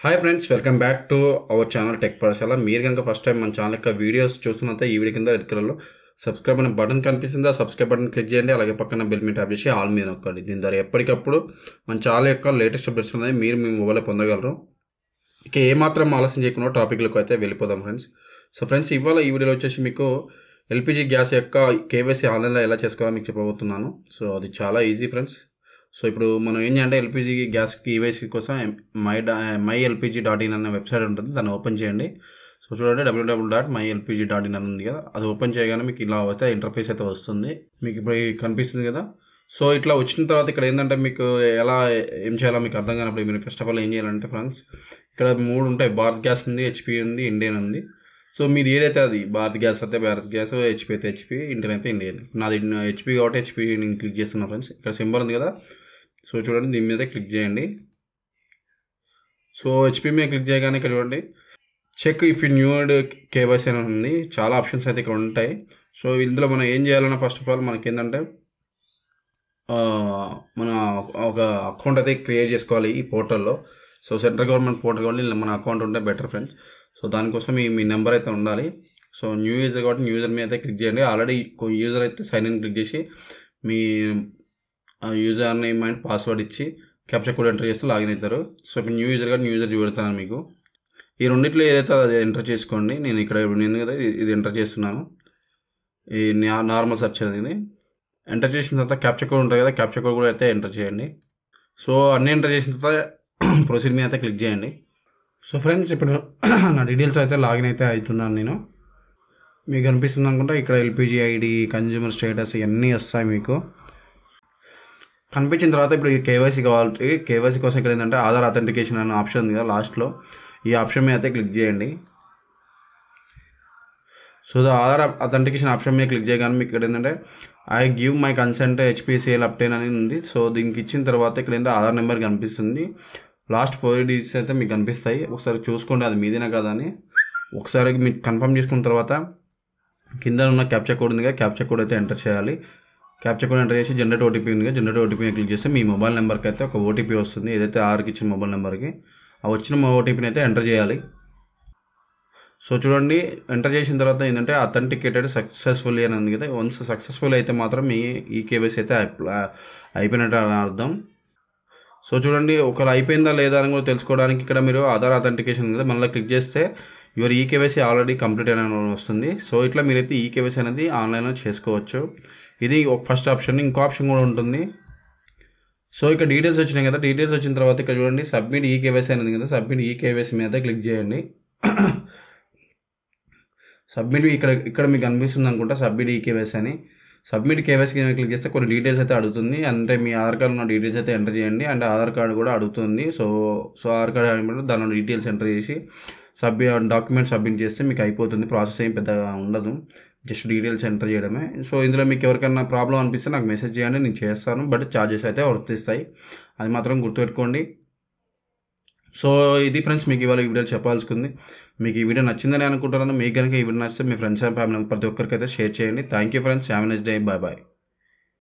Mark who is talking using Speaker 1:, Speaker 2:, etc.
Speaker 1: Hi friends, welcome back to our channel tech పాఠశాల. మీరు కనుక ఫస్ట్ టైం మన ఛానల్ యొక్క వీడియోస్ చూస్తున్నట్టే ఈ వీడియో కింద రెడ్ కలర్లో సబ్స్క్రైబ్ అనే బటన్ కనిపిస్తుంది. ఆ సబ్స్క్రైబ్ బటన్ క్లిక్ చేయండి. అలాగే పక్కన బెల్ మీద ట్యాప్ చేసి ఆల్ మీద నొక్కండి. దీని ద్వారా ఎప్పటికప్పుడు మన ఛానల్ యొక్క లేటెస్ట్ అప్డేట్స్ అనేది మీరు మీ మొబైల్లో పొందగలరు. ఇక ఏమాత్రం ఆలస్యం చేయకుండా టాపిక్లకు అయితే వెళ్ళిపోదాం ఫ్రెండ్స్. సో ఫ్రెండ్స్, ఇవాళ ఈ వీడియోలో వచ్చేసి మీకు ఎల్పిజి గ్యాస్ యొక్క కేవైసీ ఆన్లైన్లో ఎలా చేసుకోవాలో మీకు చెప్పబోతున్నాను. సో అది చాలా ఈజీ ఫ్రెండ్స్. సో ఇప్పుడు మనం ఏం చేయాలంటే ఎల్పిజి గ్యాస్ కేవైసీ కోసం mylpg.in అనే వెబ్సైట్ ఉంటుంది, దాన్ని ఓపెన్ చేయండి. సో చూడండి, www.mylpg.in అని ఉంది కదా, అది ఓపెన్ చేయగానే మీకు ఇలా అయితే ఇంటర్ఫేస్ అయితే వస్తుంది. మీకు ఇప్పుడు కనిపిస్తుంది కదా. సో ఇట్లా వచ్చిన తర్వాత ఇక్కడ ఏంటంటే మీకు ఏం చేయాలో మీకు అర్థం కానప్పుడు మీరు ఫస్ట్ ఆఫ్ ఆల్ ఏం చేయాలంటే ఫ్రెండ్స్, ఇక్కడ 3 ఉంటాయి. భారత్ గ్యాస్ ఉంది, హెచ్పి ఉంది, ఇండియన్ ఉంది. సో మీది ఏదైతే అది భారత్ గ్యాస్ అయితే భారత్ గ్యాస్, హెచ్పి అయితే హెచ్పి, ఇండియన్ అయితే ఇండియన్. నాది హెచ్పి కాబట్టి హెచ్పి నేను క్లిక్ చేస్తున్నాను ఫ్రెండ్స్. ఇక్కడ సింబల్ ఉంది కదా, సో చూడండి దీని మీద క్లిక్ చేయండి. సో హెచ్పి మీద క్లిక్ చేయగానే ఇక్కడ చూడండి check if you need KYC అని ఉంది. చాలా ఆప్షన్స్ అయితే ఇక్కడ ఉంటాయి. సో ఇందులో మనం ఏం చేయాలన్నా ఫస్ట్ ఆఫ్ ఆల్ మనకి ఏంటంటే మన ఒక అకౌంట్ అయితే క్రియేట్ చేసుకోవాలి ఈ పోర్టల్లో. సో సెంట్రల్ గవర్నమెంట్ పోర్టల్ కాబట్టి మన అకౌంట్ ఉంటే బెటర్ ఫ్రెండ్స్. సో దానికోసం మీ నెంబర్ అయితే ఉండాలి. సో న్యూ యూజర్ కాబట్టి న్యూ యూజర్ మీద అయితే క్లిక్ చేయండి. ఆల్రెడీ యూజర్ అయితే సైన్ ఇన్ క్లిక్ చేసి మీ యూజర్ నేమ్ అండ్ పాస్వర్డ్ ఇచ్చి క్యాప్చర్ కోడ్ ఎంటర్ చేస్తే లాగిన్ అవుతారు. సో ఇప్పుడు న్యూ యూజర్ కాబట్టి న్యూ యూజర్ చూపెడతాను మీకు. ఈ రెండిట్లో ఏదైతే అది ఎంటర్ చేసుకోండి. నేను ఇక్కడ కదా ఇది ఎంటర్ చేస్తున్నాను. ఈ నార్మల్ సెర్చ్ అనేది ఎంటర్ చేసిన తర్వాత క్యాప్చర్ కోడ్ ఉంటుంది కదా, క్యాప్చర్ కోడ్ కూడా అయితే ఎంటర్ చేయండి. సో అన్నీ ఎంటర్ చేసిన తర్వాత ప్రొసీడ్ మీద అయితే క్లిక్ చేయండి. సో ఫ్రెండ్స్, ఇప్పుడు నా డీటెయిల్స్ అయితే లాగిన్ అయితే అవుతున్నాను నేను. మీకు కనిపిస్తుంది అనుకుంటా ఇక్కడ ఎల్పిజి ఐడి, కన్జ్యూమర్ స్టేటస్ ఇవన్నీ వస్తాయి మీకు. కనిపించిన తర్వాత ఇప్పుడు ఈ కేవైసీ కావాలి. కేవైసీ కోసం ఇక్కడ ఏంటంటే ఆధార్ అథెంటికేషన్ అనే ఆప్షన్ ఉంది కదా లాస్ట్లో, ఈ ఆప్షన్ మీద అయితే క్లిక్ చేయండి. సో ఆధార్ అథెంటికేషన్ ఆప్షన్ మీద క్లిక్ చేయగానే మీకు ఇక్కడ ఏంటంటే I give my consent HPCL obtain అని ఉంది. సో దీనికి ఇచ్చిన తర్వాత ఇక్కడ ఏంటంటే ఆధార్ నెంబర్ కనిపిస్తుంది. లాస్ట్ 4 డిజిట్స్ అయితే మీకు కనిపిస్తాయి. ఒకసారి చూసుకోండి అది మీదేనా కదా అని. ఒకసారి మీకు కన్ఫర్మ్ చేసుకున్న తర్వాత కింద ఉన్న క్యాప్చర్ కోడ్ ఉంది కదా, క్యాప్చర్ కోడ్ అయితే ఎంటర్ చేయాలి. క్యాప్చర్ కోడ్ ఎంటర్ చేసి జనరేట్ ఓటీపీ ఉంది కదా, జనరేట్ ఓటీపీ క్లిక్ చేస్తే మీ మొబైల్ నెంబర్కి అయితే ఒక ఓటీపీ వస్తుంది. ఏదైతే ఆర్కి ఇచ్చిన మొబైల్ నెంబర్కి ఆ వచ్చిన ఓటీపీని అయితే ఎంటర్ చేయాలి. సో చూడండి, ఎంటర్ చేసిన తర్వాత ఏంటంటే అథెంటికేటెడ్ సక్సెస్ఫుల్లీ అని ఉంది కదా. వన్స్ సక్సెస్ఫుల్ అయితే మాత్రం ఈ కేవైసీ అయితే అయిపోయినట్టు అని అర్థం. సో చూడండి, ఒకవేళ అయిపోయిందా లేదా అని కూడా తెలుసుకోవడానికి ఇక్కడ మీరు ఆధార్ అథెంటికేషన్ కదా మళ్ళీ క్లిక్ చేస్తే యువర్ ఈకేవైసీ ఆల్రెడీ కంప్లీట్ అని వస్తుంది. సో ఇట్లా మీరైతే ఈకేవైసీ అనేది ఆన్లైన్లో చేసుకోవచ్చు. ఇది ఒక ఫస్ట్ ఆప్షన్. ఇంకో ఆప్షన్ కూడా ఉంటుంది. సో ఇక్కడ డీటెయిల్స్ వచ్చినాయి కదా, డీటెయిల్స్ వచ్చిన తర్వాత ఇక్కడ చూడండి సబ్మిట్ ఈకేవైసీ అనేది కదా, సబ్మిట్ ఈకేవైసీ మీద క్లిక్ చేయండి. సబ్మిట్ ఇక్కడ మీకు అనిపిస్తుంది అనుకుంటా సబ్మిట్ ఈకేవైసీ అని. సబ్మిట్ కేవైసీ క్లిక్ చేస్తే కొన్ని డీటెయిల్స్ అయితే అడుగుతుంది. అంటే మీ ఆధార్ కార్డు ఉన్న డీటెయిల్స్ అయితే ఎంటర్ చేయండి. అండ్ ఆధార్ కార్డు కూడా అడుగుతుంది. సో ఆధార్ కార్డు అడిగినప్పుడు దానిలో డీటెయిల్స్ ఎంటర్ చేసి డాక్యుమెంట్ సబ్మిట్ చేస్తే మీకు అయిపోతుంది. ప్రాసెస్ ఏం పెద్దగా ఉండదు, జస్ట్ డీటెయిల్స్ ఎంటర్ చేయడమే. సో ఇందులో మీకు ఎవరికైనా ప్రాబ్లం అనిపిస్తే నాకు మెసేజ్ చేయండి, నేను చేస్తాను. బట్ ఛార్జెస్ అయితే వర్తిస్తాయి, అది మాత్రం గుర్తుపెట్టుకోండి. సో ఇది ఫ్రెండ్స్, మీకు ఇవాళ ఈ వీడియో చెప్పాల్సింది. మీకు ఈ వీడియో నచ్చిందని అనుకుంటున్నాను. మీకు కనుక ఈ వీడియో నచ్చితే మీ ఫ్రెండ్స్ అండ్ ఫ్యామిలీ ప్రతి ఒక్కరికైతే షేర్ చేయండి. Thank you friends, have a nice day, bye bye.